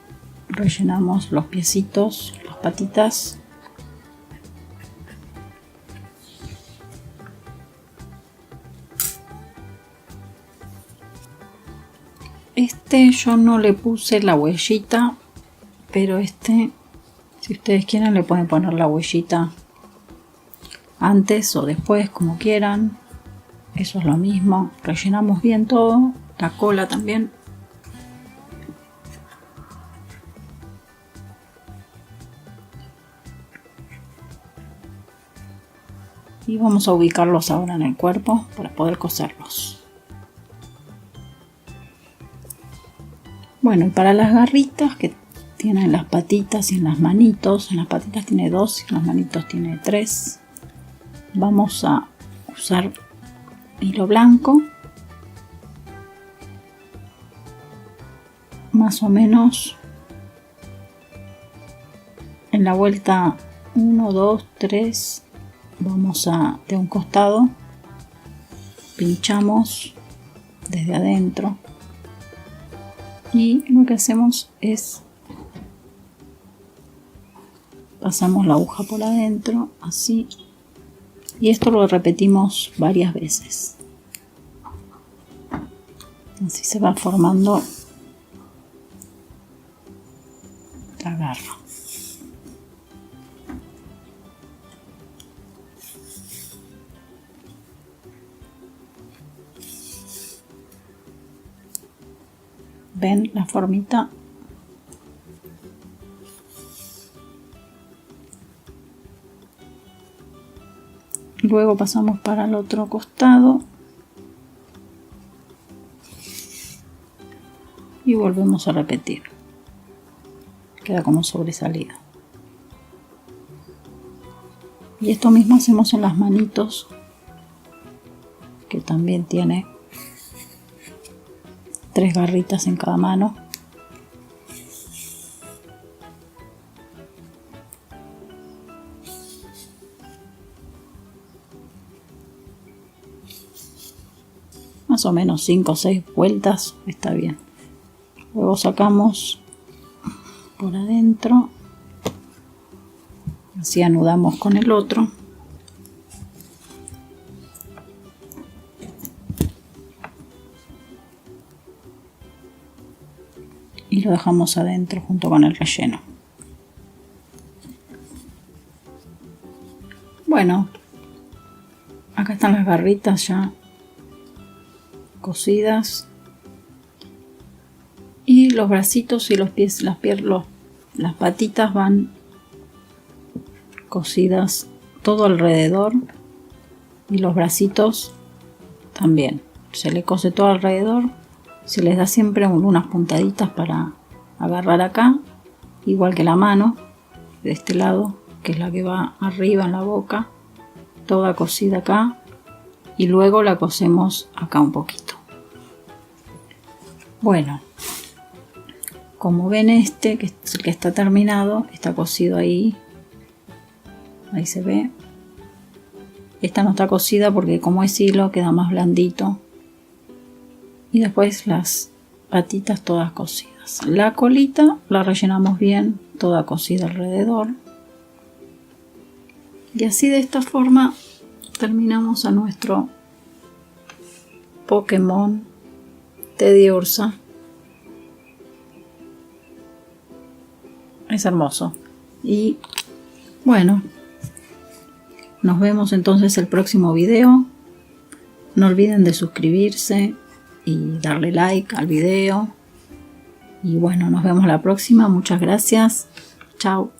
Speaker 1: rellenamos los piecitos, las patitas, yo no le puse la huellita, pero si ustedes quieren le pueden poner la huellita antes o después, como quieran. Eso es lo mismo. Rellenamos bien todo, la cola también. Y vamos a ubicarlos ahora en el cuerpo para poder coserlos. Bueno, y para las garritas que tienen las patitas y en las manitos, en las patitas tiene 2 y en las manitos tiene 3, vamos a usar hilo blanco más o menos en la vuelta 1, 2, 3 vamos a de un costado, pinchamos desde adentro y lo que hacemos es pasamos la aguja por adentro así, y esto lo repetimos varias veces, así se va formando la garra. ¿Ven la formita? Luego pasamos para el otro costado y volvemos a repetir. Queda como sobresalida. Y esto mismo hacemos en las manitos, que también tiene 3 garritas en cada mano. Más o menos 5 o 6 vueltas está bien. Luego sacamos por adentro, así anudamos con el otro. Y lo dejamos adentro junto con el relleno. Bueno, acá están las garritas ya cosidas, y los bracitos y los pies, las patitas van cosidas todo alrededor, y los bracitos también se le cose todo alrededor. Se les da siempre unas puntaditas para agarrar acá, igual que la mano de este lado, que es la que va arriba en la boca, toda cosida acá, y luego la cosemos acá un poquito. Bueno, como ven, este que es el que está terminado, está cosido ahí se ve. Esta no está cosida porque como es hilo queda más blandito. Y después las patitas todas cosidas. La colita la rellenamos bien, toda cosida alrededor. Y así, de esta forma, terminamos a nuestro Pokémon Teddy Ursa. Es hermoso. Y bueno, nos vemos entonces el próximo video. No olviden de suscribirse y darle like al video. Y bueno, nos vemos la próxima. Muchas gracias. Chao.